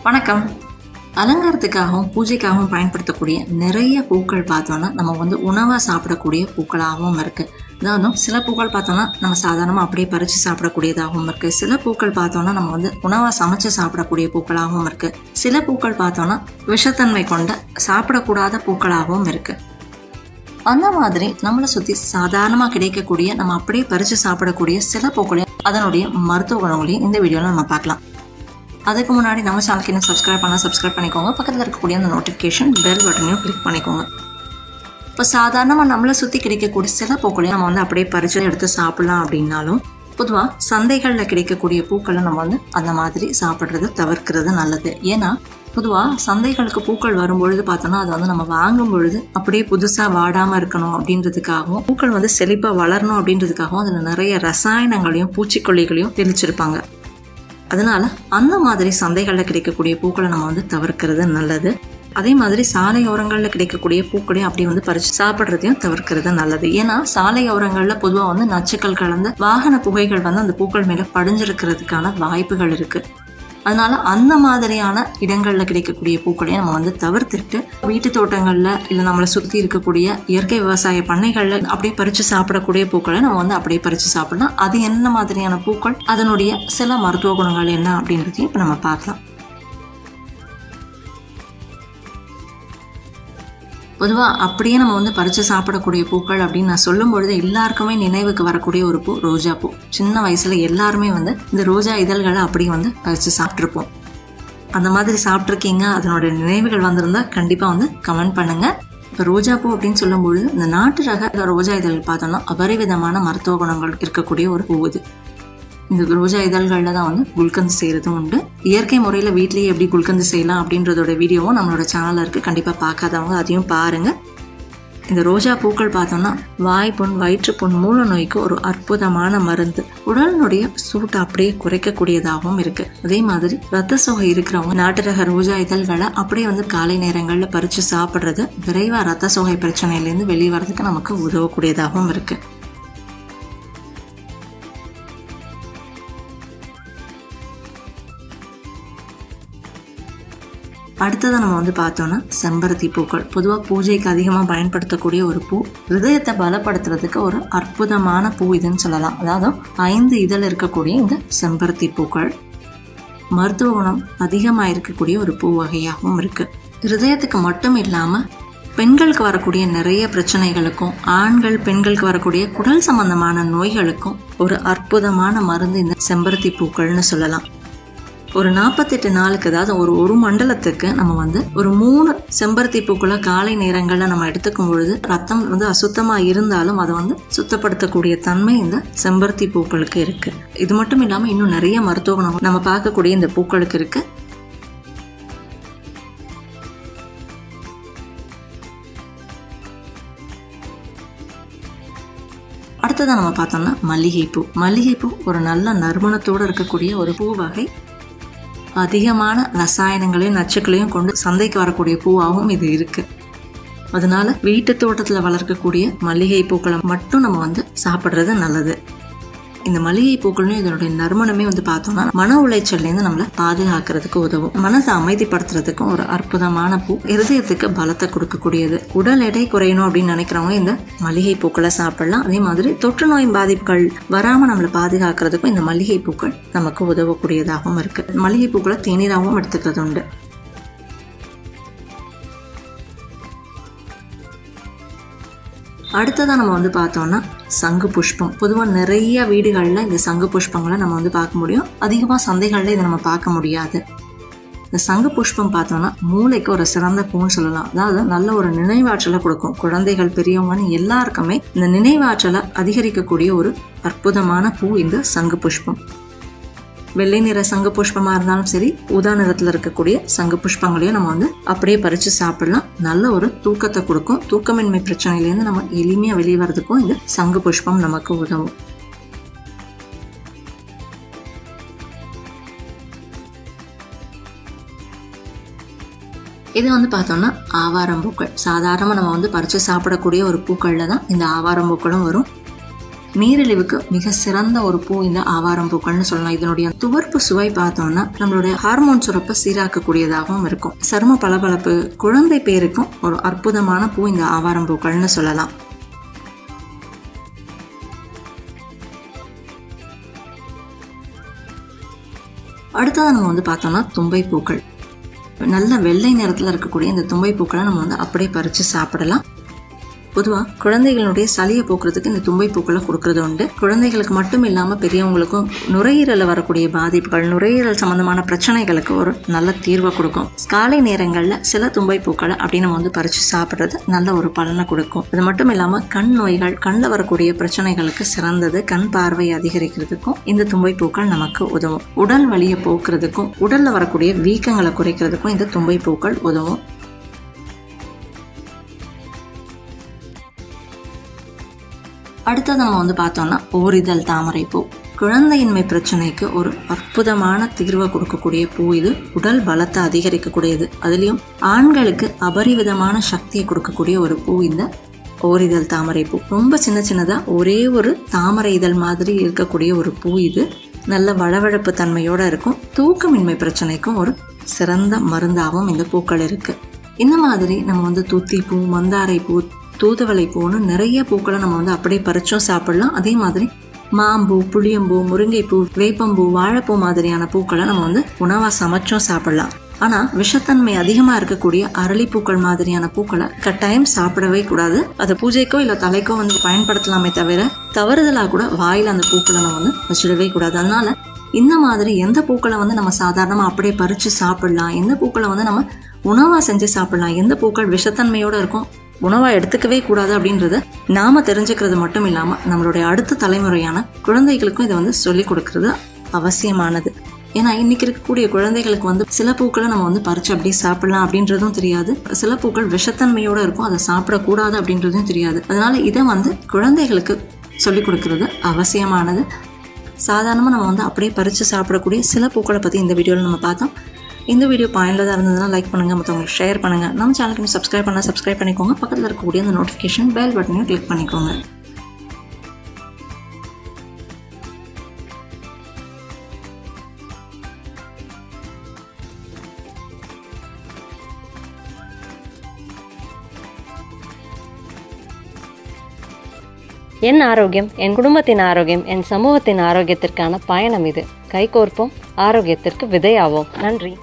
வணக்கம். அலங்காரத்துக்காகவும் பூஜைக்காகவும் பயன்படுத்தக்கூடிய நிறைய பூக்கள் பார்த்தோன்னா நம்ம உணவாக சாப்பிடக்கூடிய பூக்களாகவும் இருக்குது. அதாவது சில பூக்கள் பார்த்தோன்னா நம்ம சாதாரணமாக அப்படியே பறித்து சாப்பிடக்கூடியதாகவும் இருக்குது. சில பூக்கள் பார்த்தோன்னா நம்ம உணவாக சமைச்சு சாப்பிடக்கூடிய பூக்களாகவும் இருக்குது. சில பூக்கள் பார்த்தோன்னா விஷத்தன்மை கொண்ட சாப்பிடக்கூடாத பூக்களாகவும் இருக்குது. அந்த மாதிரி நம்மளை சுற்றி சாதாரணமாக கிடைக்கக்கூடிய நம்ம அப்படியே பறித்து சாப்பிடக்கூடிய சில பூக்களையும் அதனுடைய மருத்துவ குணங்களையும் இந்த வீடியோவில் நம்ம பார்க்கலாம். அதுக்கு முன்னாடி நம்ம சேனலுக்கு இன்னும் சப்ஸ்கிரைப் பண்ணிக்கோங்க. பக்கத்தில் இருக்கக்கூடிய அந்த நோட்டிஃபிகேஷன் பெல் பட்டனையும் கிளிக் பண்ணிக்கோங்க. இப்போ சாதாரணமாக நம்மளை சுற்றி கிடைக்கக்கூடிய சில பூக்களையும் நம்ம அப்படியே பறித்து எடுத்து சாப்பிட்லாம் அப்படின்னாலும், பொதுவாக சந்தைகளில் கிடைக்கக்கூடிய பூக்களை நம்ம அந்த மாதிரி சாப்பிட்றது தவிர்க்கிறது நல்லது. ஏன்னா பொதுவாக சந்தைகளுக்கு பூக்கள் வரும்பொழுது பார்த்தோன்னா அது நம்ம வாங்கும் பொழுது அப்படியே புதுசாக வாடாமல் இருக்கணும் அப்படின்றதுக்காகவும், பூக்கள் செழிப்பாக வளரணும் அப்படின்றதுக்காகவும் அதில் நிறைய ரசாயனங்களையும் பூச்சிக்கொல்லிகளையும் தெளிச்சிருப்பாங்க. அதனால அந்த மாதிரி சந்தைகளில் கிடைக்கக்கூடிய பூக்களை நம்ம தவிர்க்கிறது நல்லது. அதே மாதிரி சாலையோரங்களில் கிடைக்கக்கூடிய பூக்களையும் அப்படி பறிச்சு சாப்பிட்றதையும் தவிர்க்கிறது நல்லது. ஏன்னா சாலையோரங்களில் பொதுவாக நச்சுக்கள் கலந்த வாகன புகைகள் அந்த பூக்கள் மேலே படிஞ்சிருக்கிறதுக்கான வாய்ப்புகள் இருக்கு. அதனால அந்த மாதிரியான இடங்களில் கிடைக்கக்கூடிய பூக்களையும் நம்ம தவிர்த்துட்டு வீட்டு தோட்டங்களில் இல்லை நம்மளை சுற்றி இருக்கக்கூடிய இயற்கை விவசாய பண்ணைகளில் அப்படியே பறித்து சாப்பிடக்கூடிய பூக்களை நம்ம அப்படியே பறித்து சாப்பிடலாம். அது என்ன மாதிரியான பூக்கள், அதனுடைய சில மருத்துவ குணங்கள் என்ன அப்படின்றதையும் இப்போ நம்ம பார்க்கலாம். பொதுவாக அப்படியே நம்ம பறித்து சாப்பிடக்கூடிய பூக்கள் அப்படின்னு நான் சொல்லும் பொழுது எல்லாருக்குமே நினைவுக்கு வரக்கூடிய ஒரு பூ ரோஜா பூ. சின்ன வயசுல எல்லாருமே இந்த ரோஜா இதழ்களை அப்படி பறித்து சாப்பிட்ருப்போம். அந்த மாதிரி சாப்பிட்ருக்கீங்க, அதனோட நினைவுகள் வந்திருந்தா கண்டிப்பாக கமெண்ட் பண்ணுங்க. இப்போ ரோஜா பூ அப்படின்னு சொல்லும் பொழுது இந்த நாட்டு ரக ரோஜா இதழ் பார்த்தோம்னா அபரிவிதமான மருத்துவ குணங்கள் இருக்கக்கூடிய ஒரு பூ இது. இந்த ரோஜா இதழ்களில் தான் குல்கந்து செய்கிறதும் உண்டு. இயற்கை முறையில் வீட்லேயே எப்படி குல்கந்து செய்யலாம் அப்படின்றதோட வீடியோவும் நம்மளோட சேனலில் இருக்குது. கண்டிப்பாக பார்க்காதவங்க அதையும் பாருங்கள். இந்த ரோஜா பூக்கள் பார்த்தோம்னா வாய்ப்புண், வயிற்றுப்புண், மூல நோய்க்கு ஒரு அற்புதமான மருந்து. உடலினுடைய சூட்டை அப்படியே குறைக்கக்கூடியதாகவும் இருக்குது. அதே மாதிரி ரத்த சோகை இருக்கிறவங்க நாட்டு ரக ரோஜா இதழ்களை அப்படியே காலை நேரங்களில் பறித்து சாப்பிட்றது விரைவாக ரத்த சோகை பிரச்சனையிலேருந்து வெளியே வரதுக்கு நமக்கு உதவக்கூடியதாகவும் இருக்குது. அடுத்ததை நம்ம பார்த்தோம்னா செம்பருத்தி பூக்கள். பொதுவாக பூஜைக்கு அதிகமாக பயன்படுத்தக்கூடிய ஒரு பூ. ஹிருதயத்தை பலப்படுத்துறதுக்கு ஒரு அற்புதமான பூ இதுன்னு சொல்லலாம். அதாவது 5 இதழ் இருக்கக்கூடிய இந்த செம்பருத்தி பூக்கள் மருத்துவ குணம் அதிகமாக இருக்கக்கூடிய ஒரு பூ வகையாகவும் இருக்கு. ஹிருதயத்துக்கு மட்டும் இல்லாமல் பெண்களுக்கு வரக்கூடிய நிறைய பிரச்சனைகளுக்கும், ஆண்கள் பெண்களுக்கு வரக்கூடிய குடல் சம்பந்தமான நோய்களுக்கும் ஒரு அற்புதமான மருந்து இந்த செம்பருத்தி பூக்கள்னு சொல்லலாம். ஒரு 48 நாளுக்கு, அதாவது ஒரு மண்டலத்துக்கு நம்ம ஒரு 3 செம்பருத்தி பூக்களை காலை நேரங்களில் நம்ம எடுத்துக்கும் பொழுது ரத்தம் அசுத்தமாக இருந்தாலும் அதை சுத்தப்படுத்தக்கூடிய தன்மை இந்த செம்பருத்தி பூக்களுக்கு இருக்கு. இது மட்டும் இல்லாமல் இன்னும் நிறைய மருத்துவ குணம் நம்ம பார்க்கக்கூடிய இந்த பூக்களுக்கு இருக்கு. அடுத்ததான் நம்ம பார்த்தோம்னா மல்லிகைப்பூ. மல்லிகைப்பூ ஒரு நல்ல நறுமணத்தோடு இருக்கக்கூடிய ஒரு பூ வகை. அதிகமான ரசாயனங்களையும் நச்சுக்களையும் கொண்டு சந்தைக்கு வரக்கூடிய பூவாகவும் இது இருக்கு. அதனால வீட்டு தோட்டத்தில் வளர்க்கக்கூடிய மல்லிகை பூக்களை மட்டும் நம்ம சாப்பிட்றது நல்லது. இந்த மல்லிகை பூக்கள்னு இதனுடைய நறுமணமே பார்த்தோம்னா மன உளைச்சல்லேருந்து நம்மளை பாதுகாக்கிறதுக்கு உதவும். மனதை அமைதிப்படுத்துறதுக்கும் ஒரு அற்புதமான பூ. இருதயத்துக்கு பலத்தை கொடுக்கக்கூடியது. உடல் எடை குறையணும் அப்படின்னு நினைக்கிறவங்க இந்த மல்லிகை பூக்களை சாப்பிடலாம். அதே மாதிரி தொற்று நோய் பாதிப்புகள் வராமல் நம்மளை பாதுகாக்கிறதுக்கும் இந்த மல்லிகை பூக்கள் நமக்கு உதவக்கூடியதாகவும் இருக்கு. மல்லிகை பூக்களை தேநீராகவும் எடுத்துக்கிறது உண்டு. அடுத்ததான் நம்ம பார்த்தோம்னா சங்கு புஷ்பம். பொதுவாக நிறைய வீடுகளில் இந்த சங்கு புஷ்பங்களை நம்ம பார்க்க முடியும். அதிகமாக சந்தைகளில் இதை நம்ம பார்க்க முடியாது. இந்த சங்கு புஷ்பம் பார்த்தோம்னா மூளைக்கு ஒரு சிறந்த பூன்னு சொல்லலாம். அதாவது நல்ல ஒரு நினைவாற்றலை கொடுக்கும். குழந்தைகள், பெரியவங்கன்னு எல்லாருக்குமே இந்த நினைவாற்றலை அதிகரிக்கக்கூடிய ஒரு அற்புதமான பூ இந்த சங்கு புஷ்பம். வெள்ளை நிற சங்கு புஷ்பமாக இருந்தாலும் சரி, ஊதா நிறத்தில் இருக்கக்கூடிய சங்கு புஷ்பங்களையும் நம்ம அப்படியே பறித்து சாப்பிடலாம். நல்ல ஒரு தூக்கத்தை கொடுக்கும். தூக்கமின்மை பிரச்சனையிலேருந்து நம்ம எளிமையாக வெளியே வர்றதுக்கும் இந்த சங்கு புஷ்பம் நமக்கு உதவும். இது பார்த்தோம்னா ஆவாரம் பூக்கள். சாதாரணமாக நம்ம பறித்து சாப்பிடக்கூடிய ஒரு பூக்களில் தான் இந்த ஆவாரம் பூக்களும் வரும். நீரிழிவுக்கு மிக சிறந்த ஒரு பூ இந்த ஆவாரம் பூக்கள்னு சொல்லலாம். இதனுடைய துவர்ப்பு சுவை பார்த்தோம்னா நம்மளுடைய ஹார்மோன் சுரப்பை சீராக்கக்கூடியதாகவும் இருக்கும். சரும பளபளப்பு, குழந்தை பேருக்கும் ஒரு அற்புதமான பூ இந்த ஆவாரம் பூக்கள்னு சொல்லலாம். அடுத்ததாக நம்ம பார்த்தோம்னா தும்பை பூக்கள். நல்ல வெள்ளை நிறத்தில் இருக்கக்கூடிய இந்த தும்பை பூக்களை நம்ம அப்படியே பறித்து சாப்பிடலாம். பொதுவாக குழந்தைகளுடைய சளியை போக்குறதுக்கு இந்த தும்பை பூக்களை கொடுக்கறது உண்டு. குழந்தைகளுக்கு மட்டும் இல்லாமல் பெரியவங்களுக்கும் நுரையீரலில் வரக்கூடிய பாதிப்புகள், நுரையீரல் சம்பந்தமான பிரச்சனைகளுக்கு ஒரு நல்ல தீர்வை கொடுக்கும். காலை நேரங்களில் சில தும்பை பூக்களை அப்படி நம்ம பறித்து சாப்பிட்றது நல்ல ஒரு பலனை கொடுக்கும். அது மட்டும் இல்லாமல் கண் நோய்கள், கண்ணில் வரக்கூடிய பிரச்சனைகளுக்கு சிறந்தது. கண் பார்வை அதிகரிக்கிறதுக்கும் இந்த தும்பை பூக்கள் நமக்கு உதவும். உடல் வலியை போக்குறதுக்கும் உடலில் வரக்கூடிய வீக்கங்களை குறைக்கிறதுக்கும் இந்த தும்பை பூக்கள் உதவும். அடுத்தது நம்ம பார்த்தோம்னா ஓரிதழ் தாமரைப்பூ. குழந்தையின்மை பிரச்சனைக்கு ஒரு அற்புதமான தீர்வை கொடுக்கக்கூடிய பூ இது. உடல் பலத்தை அதிகரிக்கக்கூடியது. அதுலேயும் ஆண்களுக்கு அபரிவிதமான சக்தியை கொடுக்கக்கூடிய ஒரு பூ இந்த ஓரிதழ் தாமரைப்பூ. ரொம்ப சின்னதாக ஒரே ஒரு தாமரை இதழ் மாதிரி இருக்கக்கூடிய ஒரு பூ இது. நல்ல வழவழப்பு தன்மையோடு இருக்கும். தூக்கமின்மை பிரச்சனைக்கும் ஒரு சிறந்த மருந்தாகவும் இந்த பூக்கள் இருக்குது. இந்த மாதிரி நம்ம துத்திப்பூ, மந்தாரைப்பூ, தூதுவளை பூன்னு நிறைய பூக்களை நம்ம அப்படியே பறிச்சும் சாப்பிடலாம். அதே மாதிரி மாம்பூ, புளியம்பூ, முருங்கைப்பூ, வேப்பம்பூ, வாழைப்பூ மாதிரியான பூக்களை நம்ம உணவாக சமைச்சும் சாப்பிடலாம். ஆனால் விஷத்தன்மை அதிகமாக இருக்கக்கூடிய அரளிப்பூக்கள் மாதிரியான பூக்களை கட்டாயம் சாப்பிடவே கூடாது. அதை பூஜைக்கோ இல்லை தலைக்கோ பயன்படுத்தலாமே தவிர தவறுதலாக கூட வாயில் அந்த பூக்களை நம்ம வச்சிடவே கூடாது. அதனால இந்த மாதிரி எந்த பூக்களை நம்ம சாதாரணமாக அப்படியே பறித்து சாப்பிடலாம், எந்த பூக்களை நம்ம உணவாக செஞ்சு சாப்பிடலாம், எந்த பூக்கள் விஷத்தன்மையோடு இருக்கும், உணவாக எடுத்துக்கவே கூடாது அப்படின்றத நாம தெரிஞ்சுக்கிறது மட்டும் இல்லாமல் நம்மளுடைய அடுத்த தலைமுறையான குழந்தைகளுக்கும் இதை சொல்லிக் கொடுக்கறது அவசியமானது. ஏன்னா இன்னைக்கு இருக்கக்கூடிய குழந்தைகளுக்கு சில பூக்களை நம்ம பறிச்சு அப்படியே சாப்பிடலாம் அப்படின்றதும் தெரியாது. சில பூக்கள் விஷத்தன்மையோடு இருக்கும், அதை சாப்பிடக்கூடாது அப்படின்றதும் தெரியாது. அதனால இதை குழந்தைகளுக்கு சொல்லிக் கொடுக்கறது அவசியமானது. சாதாரணமாக நம்ம அப்படியே பறித்து சாப்பிடக்கூடிய சில பூக்களை பற்றி இந்த வீடியோவில் நம்ம பார்த்தோம். இந்த வீடியோ பயனுள்ளதாக இருந்ததுன்னா லைக் பண்ணுங்கள், மற்றவங்களுக்கு ஷேர் பண்ணுங்கள். நம்ம சேனலுக்கு சப்ஸ்கிரைப் பண்ணிக்கோங்க. பக்கத்தில் இருக்கக்கூடிய அந்த நோட்டிஃபிகேஷன் பெல் பட்டனையும் கிளிக் பண்ணிக்கோங்க. என் ஆரோக்கியம், என் குடும்பத்தின் ஆரோக்கியம், என் சமூகத்தின் ஆரோக்கியத்திற்கான பயணம் இது. கைகோர்ப்போம், ஆரோக்கியத்திற்கு விதையாவோம். நன்றி.